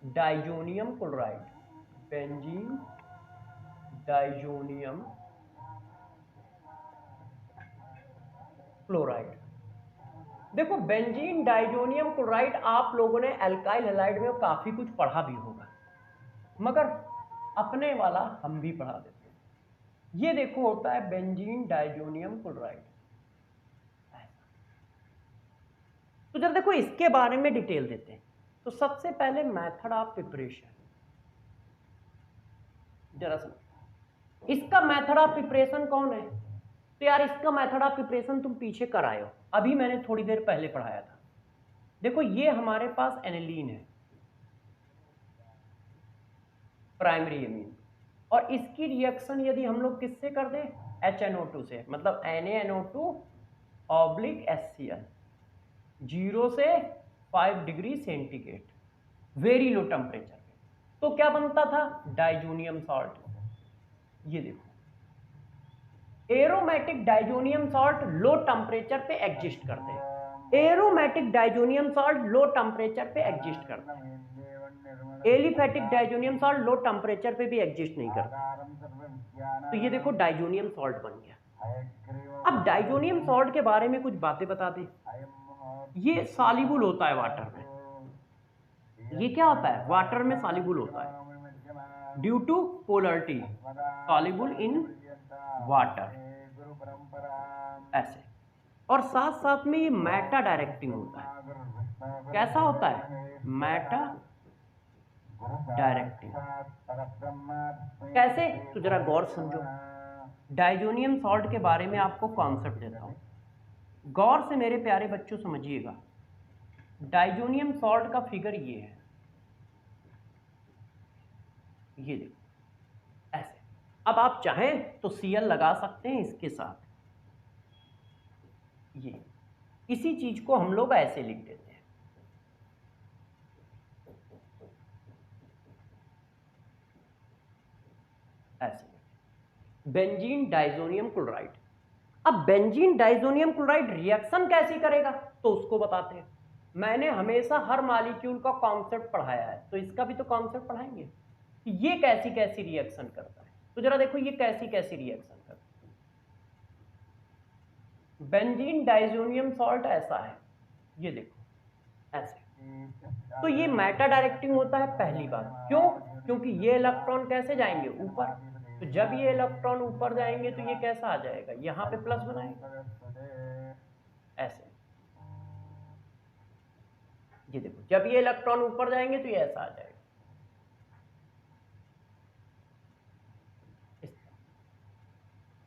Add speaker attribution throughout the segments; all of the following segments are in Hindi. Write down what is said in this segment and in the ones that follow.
Speaker 1: Diazonium chloride, benzene diazonium chloride. देखो बेंजीन डाइजोनियम क्लोराइड आप लोगों ने एल्काइल हैलाइड में काफी कुछ पढ़ा भी होगा, मगर अपने वाला हम भी पढ़ा देते हैं। ये देखो होता है बेंजीन डाइजोनियम क्लोराइड। तो जरा देखो इसके बारे में डिटेल देते हैं। तो सबसे पहले मेथड ऑफ प्रिपरेशन, जरा समझ इसका मेथड ऑफ प्रिपरेशन कौन है। तो यार इसका मेथड ऑफ प्रिपरेशन तुम पीछे कर आए हो, अभी मैंने थोड़ी देर पहले पढ़ाया था। देखो ये हमारे पास एनिलीन है, प्राइमरी एमीन, और इसकी रिएक्शन यदि हम लोग किससे कर दें, HNO2 से, मतलब NaNO2 ऑब्लिक HCl, 0 से 5 degree centigrade, very low temperature पे। तो क्या बनता था, डाइजोनियम सॉल्ट। ये देखो aromatic diazonium salt low temperature पे एग्जिस्ट करते हैं, aromatic diazonium salt low temperature पे एग्जिस्ट करते हैं, aliphatic diazonium salt low temperature पे भी एग्जिस्ट नहीं करता। तो ये देखो डाइजोनियम सॉल्ट बन गया। अब डाइजोनियम सॉल्ट के बारे में कुछ बातें बता दे। ये सॉल्युबल होता है वाटर में। ये क्या होता है, वाटर में सॉल्युबल होता है due to polarity, soluble in water, ऐसे। और साथ साथ में ये मेटा डायरेक्टिंग होता है। कैसा होता है, मेटा डायरेक्टिंग। कैसे, तो जरा गौर समझो। डाइजोनियम सॉल्ट के बारे में आपको कॉन्सेप्ट देता हूं, गौर से मेरे प्यारे बच्चों समझिएगा। डाइजोनियम सॉल्ट का फिगर ये है, ये देखो ऐसे। अब आप चाहें तो Cl लगा सकते हैं इसके साथ, ये इसी चीज को हम लोग ऐसे लिख देते हैं, ऐसे बेंजीन डाइजोनियम क्लोराइड। अब बेंजीन डाइजोनियम क्लोराइड रिएक्शन कैसी करेगा तो उसको बताते हैं। मैंने हमेशा हर मॉलिक्यूल का कॉन्सेप्ट पढ़ाया है, तो इसका भी तो कॉन्सेप्ट पढ़ाएंगे कि ये कैसी कैसी रिएक्शन करता है। तो जरा देखो ये कैसी कैसी रिएक्शन करता है। बेंजीन डाइजोनियम सॉल्ट ऐसा है, ये देखो ऐसे। तो ये मेटा डायरेक्टिंग होता है पहली बात। क्यों, क्योंकि ये इलेक्ट्रॉन कैसे जाएंगे, ऊपर। तो जब ये इलेक्ट्रॉन ऊपर जाएंगे तो ये कैसा आ जाएगा, यहां पे प्लस बनाएगा, ऐसे। ये देखो जब ये इलेक्ट्रॉन ऊपर जाएंगे तो ये ऐसा आ जाएगा, इस तरह।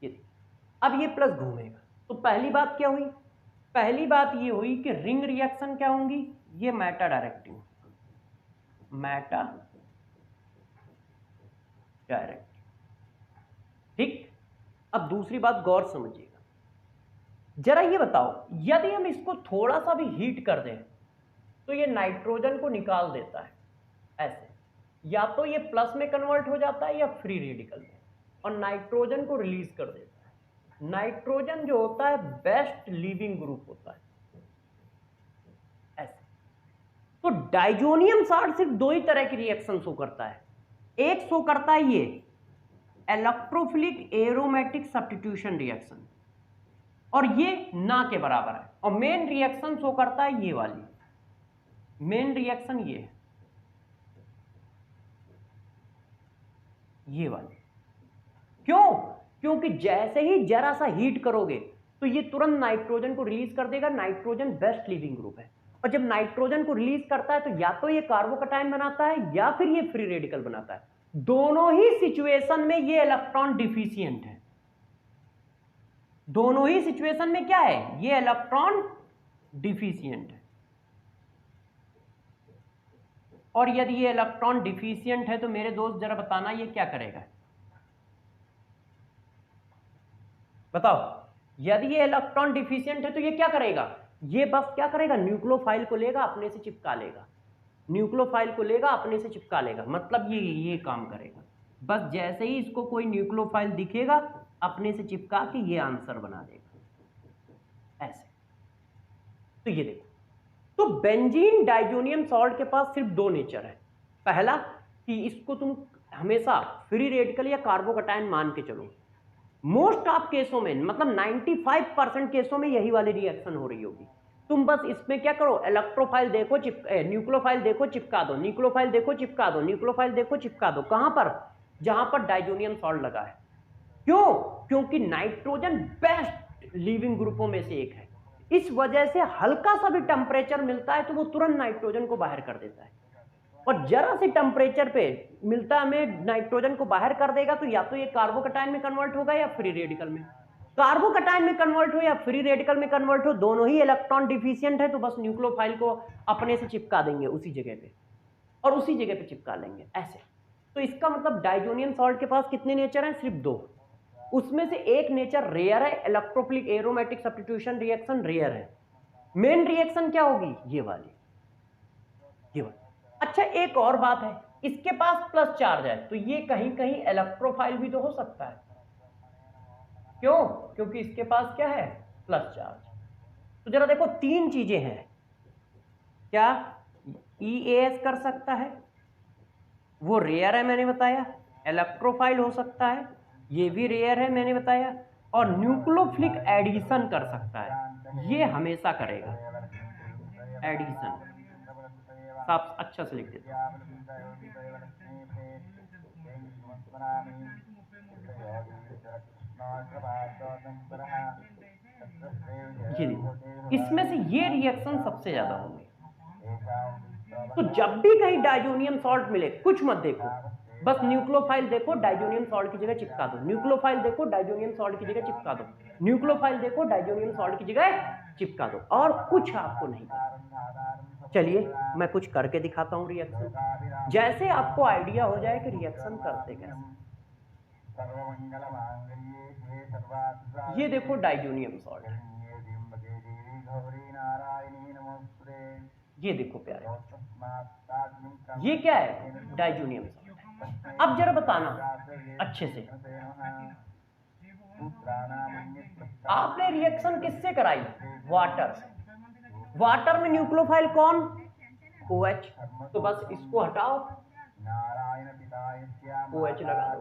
Speaker 1: ये देखिए अब ये प्लस घूमेगा। तो पहली बात क्या हुई, पहली बात ये हुई कि रिंग रिएक्शन क्या होंगी, ये मेटा डायरेक्टिंग, मेटा डायरेक्टिंग, ठीक। अब दूसरी बात गौर समझिएगा, जरा ये बताओ यदि हम इसको थोड़ा सा भी हीट कर दें तो ये नाइट्रोजन को निकाल देता है, ऐसे। या तो ये प्लस में कन्वर्ट हो जाता है या फ्री रेडिकल में, और नाइट्रोजन को रिलीज कर देता है। नाइट्रोजन जो होता है बेस्ट लीविंग ग्रुप होता है, ऐसे। तो डाइजोनियम सॉल्ट सिर्फ दो ही तरह की रिएक्शन शो करता है। एक शो करता है ये इलेक्ट्रोफिलिक एरोमेटिक सब्स्टिट्यूशन रिएक्शन, और ये ना के बराबर है। और मेन रिएक्शन शो करता है ये वाली, मेन रिएक्शन ये वाली। क्यों, क्योंकि जैसे ही जरा सा हीट करोगे तो ये तुरंत नाइट्रोजन को रिलीज कर देगा। नाइट्रोजन बेस्ट लीविंग ग्रुप है, और जब नाइट्रोजन को रिलीज करता है तो या तो ये कार्बोकैटायन बनाता है या फिर ये फ्री रेडिकल बनाता है। दोनों ही सिचुएशन में ये इलेक्ट्रॉन डिफिशिएंट है, दोनों ही सिचुएशन में क्या है, ये इलेक्ट्रॉन डिफिशिएंट है। और यदि ये इलेक्ट्रॉन डिफिशिएंट है तो मेरे दोस्त जरा बताना ये क्या करेगा, बताओ। यदि ये इलेक्ट्रॉन डिफिशिएंट है तो ये क्या करेगा, ये बस क्या करेगा, न्यूक्लियोफाइल को लेगा अपने से चिपका लेगा, न्यूक्लियोफाइल को लेगा अपने से चिपका लेगा। मतलब ये काम करेगा, बस जैसे ही इसको कोई न्यूक्लियोफाइल दिखेगा अपने से चिपका के ये आंसर बना देगा, ऐसे। तो ये देखो, तो बेंजीन डाइजोनियम सॉल्ट के पास सिर्फ दो नेचर है, पहला कि इसको तुम हमेशा फ्री रेडिकल या कार्बोकैटायन मान के चलो। मोस्ट ऑफ केसों में, मतलब 95% केसों में यही वाली रिएक्शन हो रही होगी। तुम बस इसमें क्या करो, इलेक्ट्रोफाइल देखो, न्यूक्लियोफाइल देखो, चिपका दो, न्यूक्लियोफाइल देखो, चिपका दो, न्यूक्लियोफाइल देखो, चिपका दो। कहां पर? जहां पर डाइजोनियम सॉल्ट लगा है। क्यों? क्योंकि नाइट्रोजन बेस्ट लिविंग ग्रुपों में से एक है। इस वजह से हल्का सा भी टेम्परेचर मिलता है तो वो तुरंत नाइट्रोजन को बाहर कर देता है, और जरा सी टेम्परेचर पे मिलता हमें नाइट्रोजन को बाहर कर देगा तो या तो ये कार्बोकैटायन में कन्वर्ट होगा या फ्री रेडिकल में। कार्बोकैटायन में कन्वर्ट हो या फ्री रेडिकल में कन्वर्ट हो, दोनों ही इलेक्ट्रॉन डिफिशिएंट है, तो बस न्यूक्लियोफाइल को अपने से चिपका देंगे उसी जगह पे, और उसी जगह पे चिपका लेंगे ऐसे। तो इसका मतलब डाइजोनियम सॉल्ट के पास कितने नेचर हैं? सिर्फ 2। उसमें से एक नेचर रेयर है, electrophilic aromatic substitution reaction rare है। मेन रिएक्शन क्या होगी? ये वाली, ये वाली। अच्छा, एक और बात है, इसके पास प्लस चार्ज है, तो ये कहीं कहीं इलेक्ट्रोफाइल भी तो हो सकता है। क्यों? क्योंकि इसके पास क्या है? Plus charge. तो जरा देखो, 3 चीजें हैं। क्या EAS कर सकता है, वो रेयर है मैंने बताया, इलेक्ट्रोफाइल हो सकता है, ये भी रेयर है मैंने बताया, और न्यूक्लियोफिलिक एडिशन कर सकता है, ये हमेशा करेगा एडिशन। साफ अच्छा से लिख देते हो। ये देखो, इसमें से ये रिएक्शन सबसे ज्यादा होंगे। तो जब भी कहीं डाइजोनियम सॉल्ट मिले, कुछ मत देखो, बस न्यूक्लियोफाइल देखो, डाइजोनियम सॉल्ट की जगह चिपका दो, न्यूक्लियोफाइल देखो, डाइजोनियम सॉल्ट की जगह चिपका दो, न्यूक्लियोफाइल देखो, डाइजोनियम सॉल्ट की जगह चिपका दो, और कुछ आपको नहीं करना। चलिए मैं कुछ करके दिखाता हूं रिएक्शन, जैसे आपको आइडिया हो जाए कि रिएक्शन करते कैसे। ये देखो डाइजोनियम सॉल्ट, ये देखो प्यारे, ये क्या है? Diazonium salt. अब जरा बताना अच्छे से, आपने रिएक्शन किससे कराई? वाटर से। वाटर में न्यूक्लियोफाइल कौन? OH। तो बस इसको हटाओ, OH लगा दो।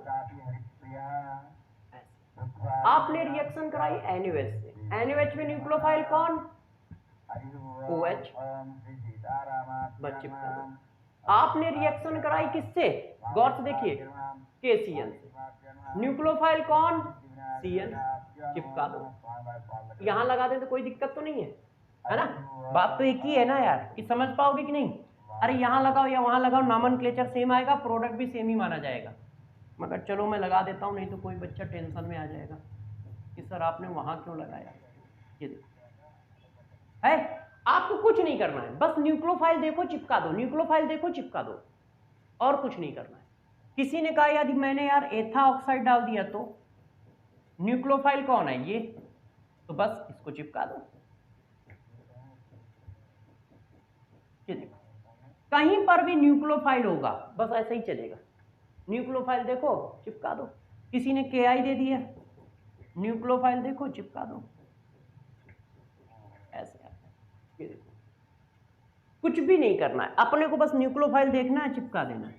Speaker 1: आपने रिएक्शन कराई NaOH से, NaOH में न्यूक्लियोफाइल कौन? OH, बस चिपका दो। आपने रिएक्शन कराई किससे? गौर से देखिए, KCl से, न्यूक्लियोफाइल कौन? Cl, चिपका दो। यहां लगा दें तो कोई दिक्कत तो नहीं है ना? बात तो एक ही है ना यार, कि समझ पाओगे कि नहीं? अरे यहां लगाओ या वहां लगाओ, नॉमेनक्लेचर सेम आएगा, प्रोडक्ट भी सेम ही माना जाएगा। मगर चलो मैं लगा देता हूं, नहीं तो कोई बच्चा टेंशन में आ जाएगा कि सर आपने वहां क्यों लगाया। ये देखो है, आपको कुछ नहीं करना है, बस न्यूक्लियोफाइल देखो, चिपका दो, न्यूक्लियोफाइल देखो, चिपका दो, और कुछ नहीं करना है। किसी ने कहा यदि मैंने यार एथा ऑक्साइड डाल दिया तो न्यूक्लियोफाइल कौन है? ये, तो बस इसको चिपका दो। ये देखो, कहीं पर भी न्यूक्लियोफाइल होगा, बस ऐसे ही चलेगा। न्यूक्लियोफाइल देखो, चिपका दो। किसी ने KI दे दिया, न्यूक्लियोफाइल देखो, चिपका दो, ऐसे। ये देखो, कुछ भी नहीं करना है अपने को, बस न्यूक्लियोफाइल देखना है, चिपका देना है,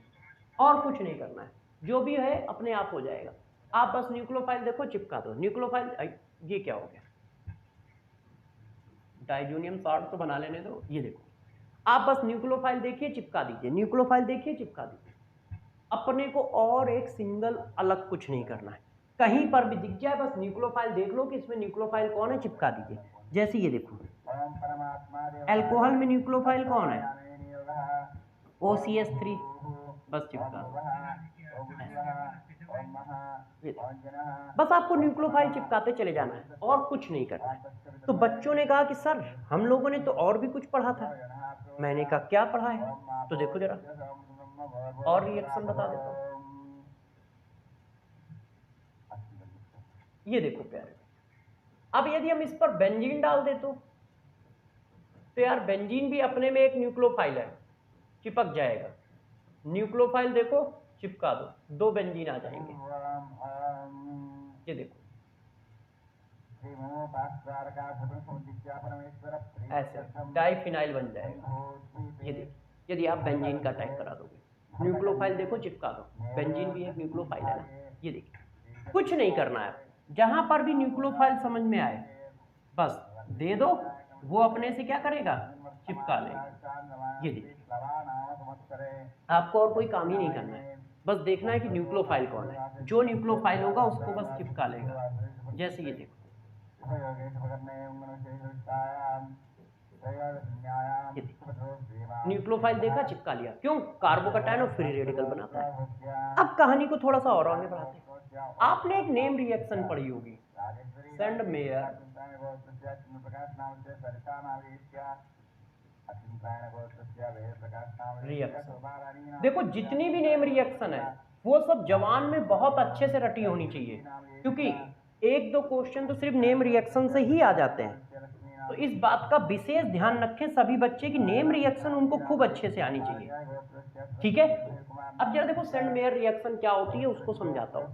Speaker 1: और कुछ नहीं करना है। जो भी है अपने आप हो जाएगा। आप बस न्यूक्लियोफाइल देखो, चिपका दो। न्यूक्लियोफाइल, ये क्या हो गया? डाइजोनियम सॉल्ट तो बना लेने दो। ये देखो, आप बस न्यूक्लियोफाइल देखिए, चिपका दीजिए, न्यूक्लियोफाइल देखिए, चिपका दीजिए। अपने को और एक सिंगल अलग कुछ नहीं करना है, कहीं पर भी दिख जाए बस न्यूक्लियोफाइल देख लो कि इसमें न्यूक्लियोफाइल कौन है, चिपका दीजिए। जैसे ये देखो, अल्कोहल में न्यूक्लियोफाइल कौन है? OCH3, बस चिपका दो। बस आपको न्यूक्लियोफाइल चिपकाते चले जाना है, और कुछ नहीं करना है। तो बच्चों ने कहा कि सर हम लोगों ने तो और भी कुछ पढ़ा था। मैंने कहा क्या पढ़ा है? तो देखो जरा, और रिएक्शन बता देता हूं। ये देखो प्यारे, अब यदि हम इस पर बेंजीन डाल दे तो यार बेंजीन भी अपने में एक न्यूक्लियोफाइल है, चिपक जाएगा। न्यूक्लियोफाइल देखो, चिपका दो, 2 बेंजीन आ जाएंगे। ये देखो ऐसे डाइफिनाइल बन जाएगा। ये देखो, यदि आप बेंजीन का टाइप करा दोगे। न्यूक्लियोफाइल देखो चिपका दो, बेंजीन भी एक न्यूक्लियोफाइल है ना, ये देखिए कुछ नहीं करना है, जहां पर भी न्यूक्लियोफाइल समझ में आए बस दे दो, वो अपने से क्या करेगा, चिपका लेगा। ये देखिए आपको और कोई काम ही नहीं करना है, बस देखना है कि न्यूक्लियोफाइल कौन है, जो न्यूक्लियोफाइल होगा उसको बस चिपका लेगा। जैसे ये देखो न्यूक्लियोफाइल देखा, चिपका लिया, क्यों, कार्बोकैटायन और फ्री रेडिकल बनाता है। अब कहानी को थोड़ा सा और आगे बढ़ाते हैं। आपने एक नेम रिएक्शन पढ़ी होगी, सेंड मेयर रिएक्शन। देखो जितनी भी नेम रिएक्शन है वो सब जवान में बहुत अच्छे से रटी होनी चाहिए, क्योंकि एक दो क्वेश्चन तो सिर्फ नेम रिएक्शन से ही आ जाते हैं। तो इस बात का विशेष ध्यान रखें सभी बच्चे की नेम रिएक्शन उनको खूब अच्छे से आनी चाहिए, ठीक है। अब जरा देखो सेंड मेयर रिएक्शन क्या होती है उसको समझाता हूं।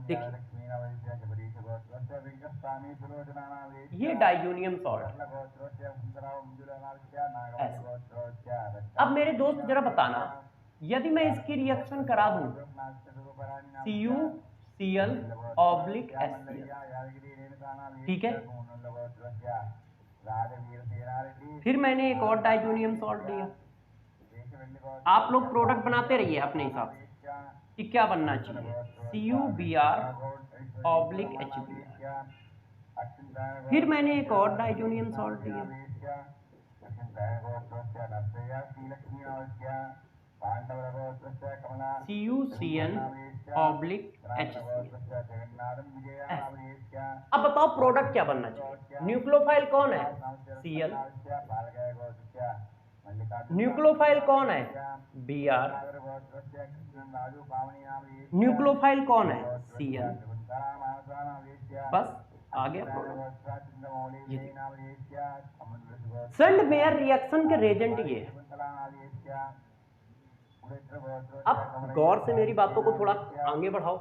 Speaker 1: देखिए ये डाइजोनियम सॉल्ट, अब मेरे दोस्त जरा बताना, यदि मैं इसकी रिएक्शन करा दूं CuCl /HCl, ठीक है, फिर मैंने एक और डाइजोनियम सॉल्ट दिया, आप लोग प्रोडक्ट बनाते रहिए अपने हिसाब से कि क्या बनना चाहिए, CuBr /HBr, फिर मैंने एक और डाइजोनियम सॉल्ट दिया, CuCN /HCl। अब बताओ प्रोडक्ट क्या बनना चाहिए, न्यूक्लियोफाइल कौन है, Cl, न्यूक्लियोफाइल कौन है, Br, न्यूक्लियोफाइल कौन है, Cl, बस आ गया प्रोडक्ट। सेंड मेयर रिएक्शन के रेजेंट ये है। अब गौर से मेरी बातों को थोड़ा आगे बढ़ाओ,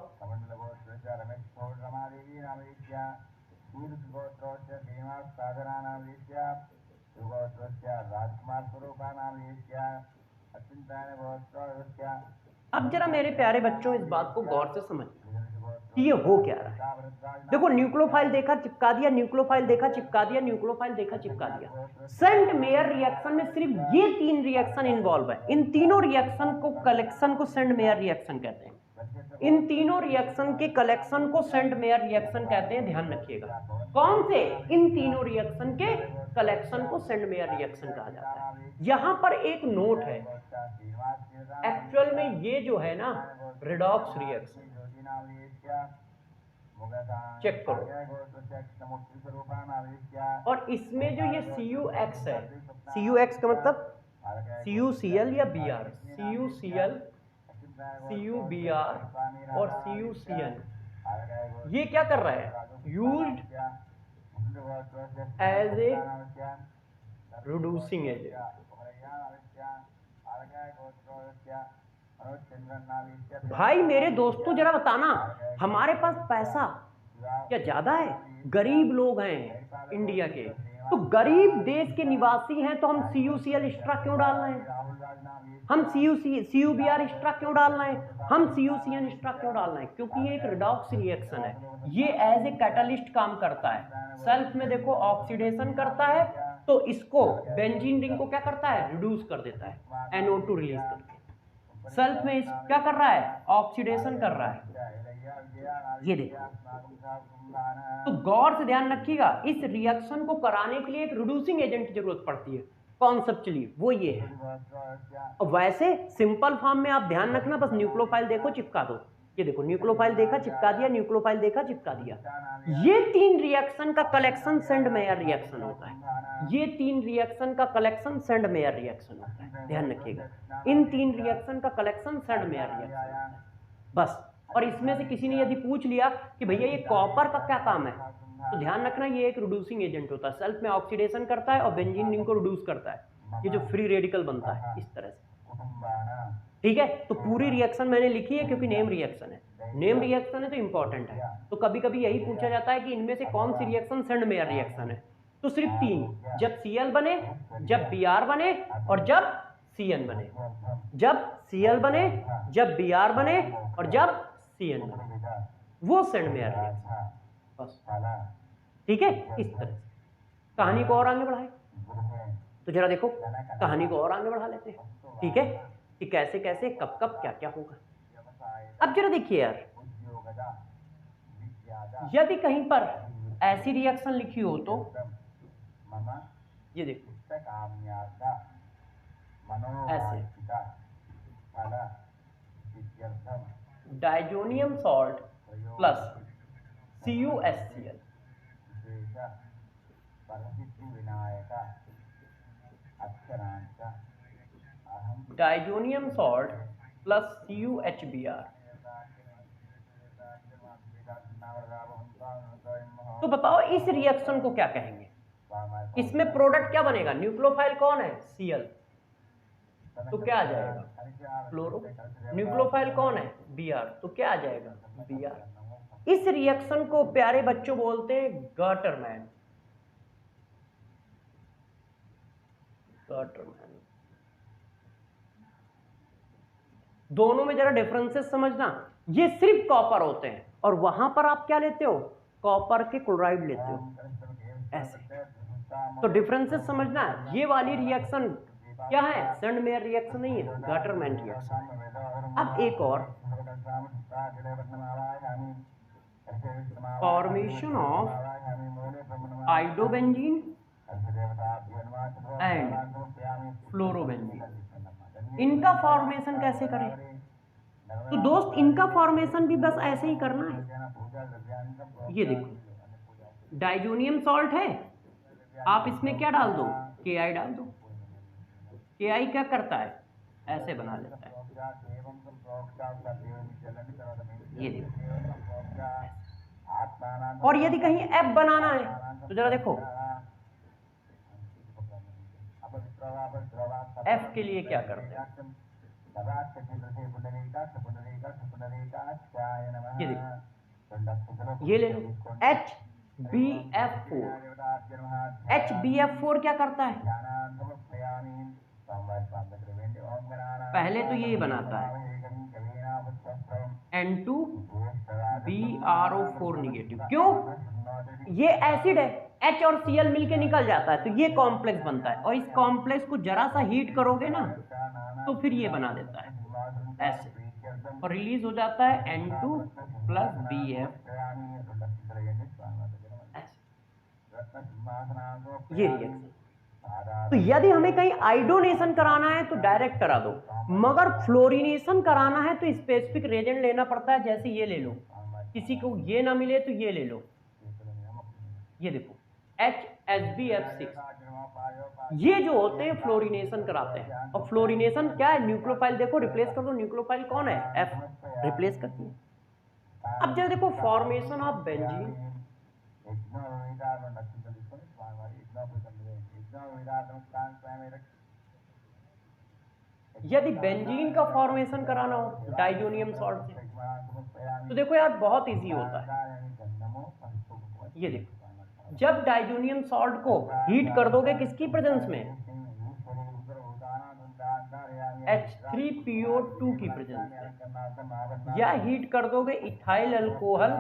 Speaker 1: अब जरा मेरे प्यारे बच्चों इस बात को गौर से समझ कि ये हो क्या रहा है। देखो न्यूक्लियोफाइल देखा चिपका दिया, न्यूक्लियोफाइल देखा चिपका दिया, न्यूक्लियोफाइल देखा चिपका दिया। सेंट मेयर रिएक्शन में सिर्फ ये तीन रिएक्शन इन्वॉल्व है, इन तीनों रिएक्शन को कलेक्शन को सेंट मेयर रिएक्शन कहते हैं, इन तीनों रिएक्शन के कलेक्शन को सेंट मेयर रिएक्शन कहते हैं, ध्यान रखिएगा। कौन से, इन तीनों रिएक्शन के कलेक्शन को सेंट मेयर रिएक्शन कहा जाता है। यहां पर एक नोट है, एक्चुअल में ये जो है ना रिडॉक्स रिएक्शन, चेक करो, और इसमें जो ये CuX है, CuX का मतलब CuCl या Br, CuCl, CuBr और CuCN, ये क्या कर रहा है, used as a reducing agent. भाई मेरे दोस्तों जरा बताना, हमारे पास पैसा क्या ज्यादा है, गरीब लोग हैं इंडिया के, तो गरीब देश के निवासी हैं, तो हम CuCl एक्स्ट्रा क्यों डाल रहे हैं, हम CuBr एक्स्ट्रा क्यों डाल रहे हैं, हम CuCN एक्स्ट्रा क्यों डाल रहे हैं, क्योंकि ये एक रिडॉक्स रिएक्शन है, ये एज ए कैटलिस्ट काम करता है। सेल्फ में देखो ऑक्सीडेशन करता है, तो इसको बेंजीन रिंग को क्या करता है, रिड्यूस कर देता है NO2 रिलीज करके। सेल्फ में क्या कर रहा है, ऑक्सीडेशन कर रहा है, ये देखो। तो गौर से ध्यान रखिएगा, इस रिएक्शन को कराने के लिए एक रिड्यूसिंग एजेंट की जरूरत पड़ती है, कॉन्सेप्चुअली वो ये है। और वैसे सिंपल फॉर्म में आप ध्यान रखना, बस न्यूक्लियोफाइल देखो चिपका दो, ये देखो न्यूक्लियोफाइल देखा चिपका दिया, न्यूक्लियोफाइल देखा चिपका दिया। ये तीन रिएक्शन का कलेक्शन सेंड मेयर रिएक्शन होता है, ये तीन रिएक्शन का कलेक्शन सेंड मेयर रिएक्शन होता है, ध्यान रखिएगा, इन तीन रिएक्शन का कलेक्शन सेंड मेयर रिएक्शन होता है, बस। और इसमें से किसी ने यदि पूछ लिया कि भैया ये कॉपर का क्या काम है, तो ध्यान रखना ये एक रिड्यूसिंग एजेंट होता है, सेल्फ में ऑक्सीडेशन करता है और बेंजीन रिंग को रिड्यूस करता है, ये जो फ्री रेडिकल बनता है इस तरह से, ठीक है। तो पूरी रिएक्शन मैंने लिखी है क्योंकि नेम रिएक्शन है, नेम रिएक्शन है तो इंपॉर्टेंट है। तो कभी कभी यही पूछा जाता है कि इनमें से कौन सी रिएक्शन सेंड मेयर रिएक्शन है, तो सिर्फ तीन, जब Cl बने, जब Br बने और जब Cn बने, जब Cl बने, जब Br बने और जब Cn बने, वो सेंडमेयर रिएक्शन। बस ठीक है। इस तरह से कहानी को और आगे बढ़ाए तो जरा देखो, कहानी को और आगे बढ़ा लेते हैं, ठीक है, कि कैसे कैसे कब कब क्या क्या होगा। अब जरा देखिए यार, यदि कहीं पर ऐसी रिएक्शन लिखी हो तो ये देखो ऐसे, diazonium salt plus CuHCl, diazonium salt plus CuHBr। तो बताओ इस रिएक्शन को क्या कहेंगे? इसमें प्रोडक्ट क्या बनेगा? न्यूक्लियोफाइल कौन है? Cl, तो क्या आ जाएगा? फ्लोरो। न्यूक्लियोफाइल कौन है? Br, तो क्या आ जाएगा? Br। इस रिएक्शन को प्यारे बच्चों बोलते हैं गाटरमैन। गाटरमैन। दोनों में जरा डिफरेंसेस समझना, ये सिर्फ कॉपर होते हैं और वहां पर आप क्या लेते हो? कॉपर के क्लोराइड लेते हो, ऐसे। तो डिफरेंसेस समझना, ये वाली रिएक्शन क्या है? सेंडमेयर रिएक्शन नहीं है, गाटरमैन रिएक्शन। अब एक और, formation of iodobenzene and fluorobenzene, इनका फॉर्मेशन कैसे करें? तो दोस्त इनका फॉर्मेशन भी बस ऐसे ही करना है। ये देखो डाइजोनियम सॉल्ट है, आप इसमें क्या डाल दो? Ki डाल दो। Ki क्या करता है? ऐसे बना लेता है, ये देखो। और यदि कहीं F बनाना है तो जरा देखो, F के लिए क्या करते हैं? ये देखो, ये ले लो HbF4। HbF4 क्या करता है? पहले तो ये बनाता है N2BrO4 निगेटिव। क्यों? ये एसिड है, H और Cl मिलके निकल जाता है तो ये कॉम्प्लेक्स बनता है, और इस कॉम्प्लेक्स को जरा सा हीट करोगे ना तो फिर ये बना देता है ऐसे, और रिलीज हो जाता है N2 प्लस BF, ये रिएक्शन। तो यदि हमें कहीं आइडोनेशन कराना है तो डायरेक्ट करा दो, मगर फ्लोरिनेशन कराना है तो स्पेसिफिक रेजेंट लेना पड़ता है। जैसे ये ले लो, किसी को ये ना मिले तो ये ले लो, ये देखो HSBF6, ये जो होते हैं फ्लोरिनेशन कराते हैं। और फ्लोरिनेशन क्या है? न्यूक्लियोफाइल देखो रिप्लेस कर दो, न्यूक्लियोफाइल कौन है? F, रिप्लेस करती है। अब जरा देखो फॉर्मेशन ऑफ बेंजीन, यदि बेंजीन का फॉर्मेशन कराना हो डाइजोनियम सॉल्ट से तो देखो यार बहुत इजी होता है। ये देखो, जब डाइजोनियम सॉल्ट को हीट कर दोगे किसकी प्रेजेंस में? H3PO2 की प्रेजेंस में, या हीट कर दोगे इथाइल अल्कोहल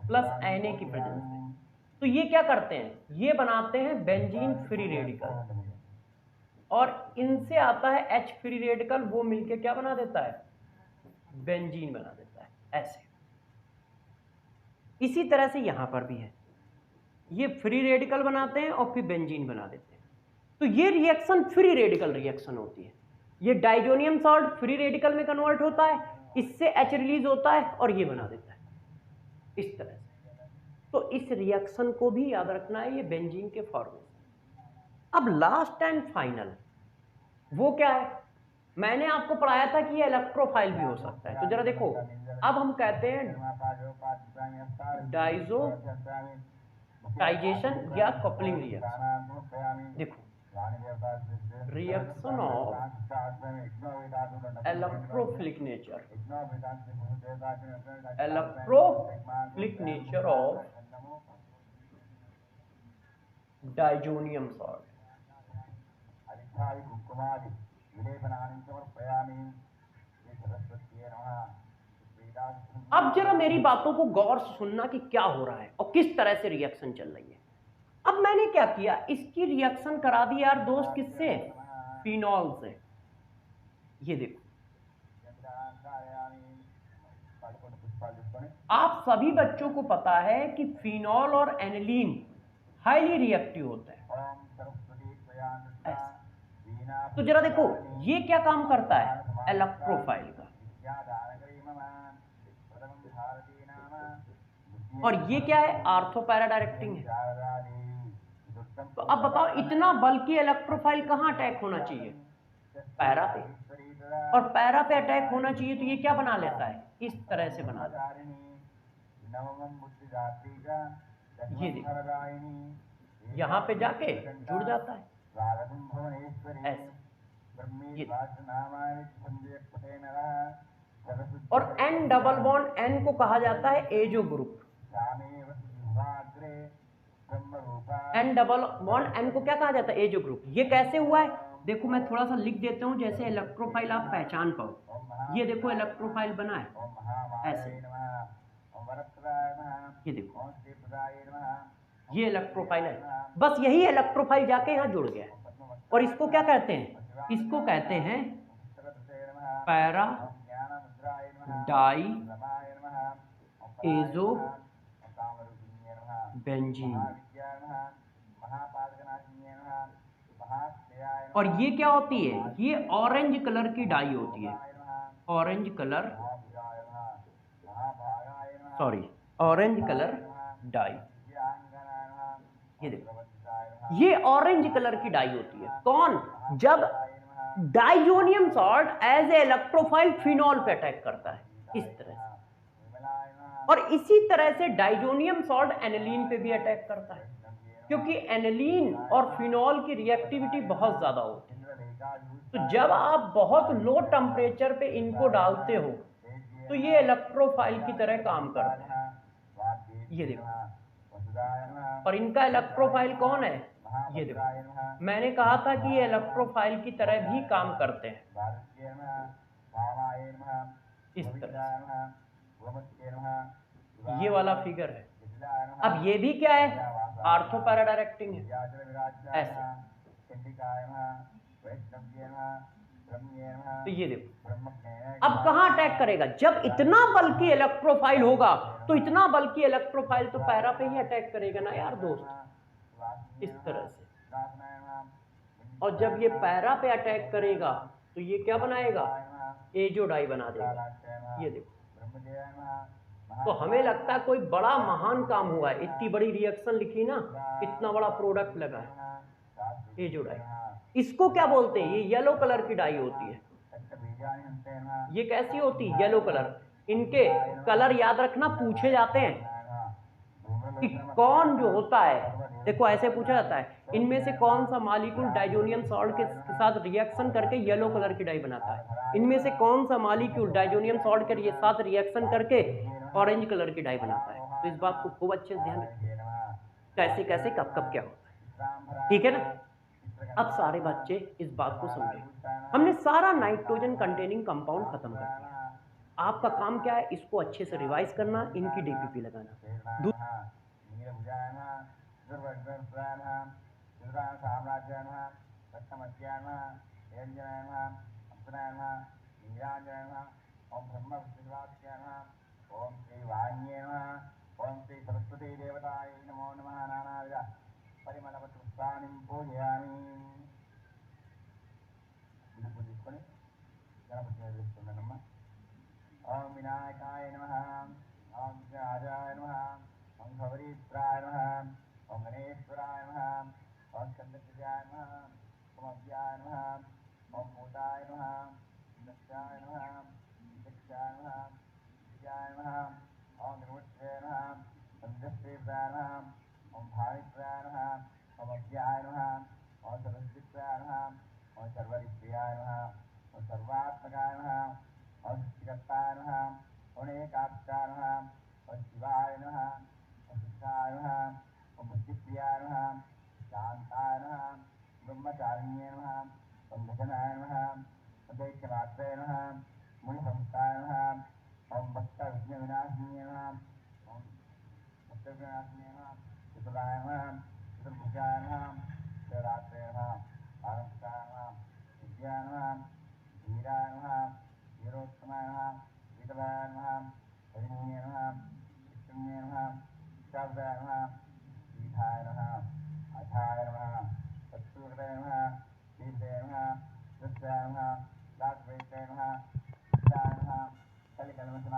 Speaker 1: प्लस Na की प्रेजेंस में, तो ये क्या करते हैं? ये बनाते हैं बेंजीन फ्री रेडिकल, और इनसे आता है H फ्री रेडिकल, वो मिलके क्या बना देता है? बेंजीन बना देता है ऐसे। इसी तरह से यहां पर भी है, ये फ्री रेडिकल बनाते हैं और फिर बेंजीन बना देते हैं। तो ये रिएक्शन फ्री रेडिकल रिएक्शन होती है। ये डाइजोनियम सॉल्ट फ्री रेडिकल में कन्वर्ट होता है, इससे H रिलीज होता है और ये बना देता है इस तरह से। तो इस रिएक्शन को भी याद रखना है, ये बेंजीन के फॉर्मेशन। अब लास्ट एंड फाइनल वो क्या है? मैंने आपको पढ़ाया था कि ये इलेक्ट्रोफाइल भी हो सकता है। तो जरा देखो, अब हम कहते हैं डाइजोटाइजेशन या कपलिंग रिएक्शन। देखो, reaction of electrophilic nature, electrophilic nature of diazonium salt. अब जरा मेरी बातों को गौर से सुनना कि क्या हो रहा है और किस तरह से रिएक्शन चल रही है। अब मैंने क्या किया, इसकी रिएक्शन करा दी यार दोस्त, किससे? फिनॉल से। ये देखो, आप सभी बच्चों को पता है कि फिनॉल और एनिलीन हाईली रिएक्टिव होता है। तो जरा देखो ये क्या काम करता है, इलेक्ट्रोफाइल का, और ये क्या है, आर्थोपैरा डायरेक्टिंग है। तो अब बताओ इतना बल्कि इलेक्ट्रोफाइल कहां अटैक होना चाहिए, पैरा पे, और पैरा पे अटैक होना चाहिए तो ये क्या बना लेता है, इस तरह से बना लेता है। ये देखो यहां पे जाके जुड़ जाता है ऐसे। ये और N डबल बॉन्ड N को कहा जाता है azo group. N double bond N को क्या कहा जाता है, एजो ग्रुप। ये कैसे हुआ है, देखो मैं थोड़ा सा लिख देता हूं जैसे इलेक्ट्रोफाइल आप पहचान पाओ। ये देखो इलेक्ट्रोफाइल बना है ऐसे, ये देखो ये इलेक्ट्रोफाइल है, बस यही इलेक्ट्रोफाइल जाके यहां जुड़ गया है। और इसको क्या कहते हैं, इसको कहते हैं पैरा डाई एजो बेंजीन। और ये क्या होती है, ये ऑरेंज कलर की डाई होती है, orange colour, sorry orange colour dye. ये देखो ये ऑरेंज कलर की डाई होती है, कौन, जब diazonium salt as a electrophile phenol पे अटैक करता है इस तरह से। और इसी तरह से डाइजोनियम सॉल्ट एनिलीन पे भी अटैक करता है, क्योंकि एनिलीन और फिनॉल की रिएक्टिविटी बहुत ज्यादा होती है। तो जब आप बहुत लो टेम्परेचर पे इनको डालते हो तो ये इलेक्ट्रोफाइल की तरह काम करते हैं। ये देखो, और इनका इलेक्ट्रोफाइल कौन है, ये देखो मैंने कहा था कि ये इलेक्ट्रोफाइल की तरह भी काम करते हैं इस तरह से। ये वाला फिगर है। अब ये भी क्या है, आर्थोपैरा डायरेक्टिंग है ऐसे। तो ये देखो अब कहां अटैक करेगा, जब इतना बल्कि इलेक्ट्रोफाइल होगा तो इतना बल्कि इलेक्ट्रोफाइल तो पैरा पे ही अटैक करेगा ना यार दोस्त, इस तरह से। और जब ये पैरा पे अटैक करेगा तो ये क्या बनाएगा, एजो डाई बना देगा। ये देखो, तो हमें लगता है कोई बड़ा महान काम हुआ है, इतनी बड़ी रिएक्शन लिखी ना, इतना बड़ा प्रोडक्ट लगा है एजो डाई। इसको क्या बोलते हैं, ये येलो कलर की डाई होती है। ये कैसी होती है, येलो कलर। इनके कलर याद रखना, पूछे जाते हैं कि कौन जो होता है, देखो ऐसे पूछा जाता है इनमें से कौन सा मॉलिक्यूल डाइजोनियम सॉल्ट के साथ रिएक्शन करके येलो कलर की डाई बनाता है, इनमें से कौन सा मॉलिक्यूल डाइजोनियम सॉल्ट के साथ रिएक्शन करके ऑरेंज कलर की डाई बनाता है। तो इस बात को खूब अच्छे से ध्यान रखिए, कैसे कैसे कब कब क्या होता है, ठीक है ना। अब सारे बच्चे इस बात को समझे, हमने सारा नाइट्रोजन कंटेनिंग कंपाउंड खत्म कर दिया। आपका काम क्या है, इसको अच्छे से रिवाइज करना, इनकी डीपीपी लगाना। ओम श्री वाण्ये नमः। ओम श्री सरस्वती देवताय नमो नमः। नानाविध परिमलपुष्पाणि पूजयामि। తీసుకొని గణపతిని వేస్తున్నానమ్మా। ఓం వినాయకాయ నమః। ఓం విఘ్నరాజాయ నమః। ఓం గౌరీపుత్రాయ నమః। ఓం గణేశ్వరాయ నమః। ఓం చంద్రప్రజాయ నమః। ఓం అవ్యాయ నమః। ఓం భూతాయ నమః। దక్షాయ నమః। దక్షాయ నమః। విజయాయ నమః। ఓం నిర్ముచ్ఛే నమః। సంజశ్రీప్రాయ నమః। ఓం భావిప్రాయ నమః। ఓం అవ్యాయ నమః। ఓం సరస్వతిప్రాయ నమః। ओम सर्वरिप्रियाय नमः। ओम सर्वात्मकाय नमः। ओम सृष्टिकर्ताय नमः। ओम एकात्म
Speaker 2: प्रजानां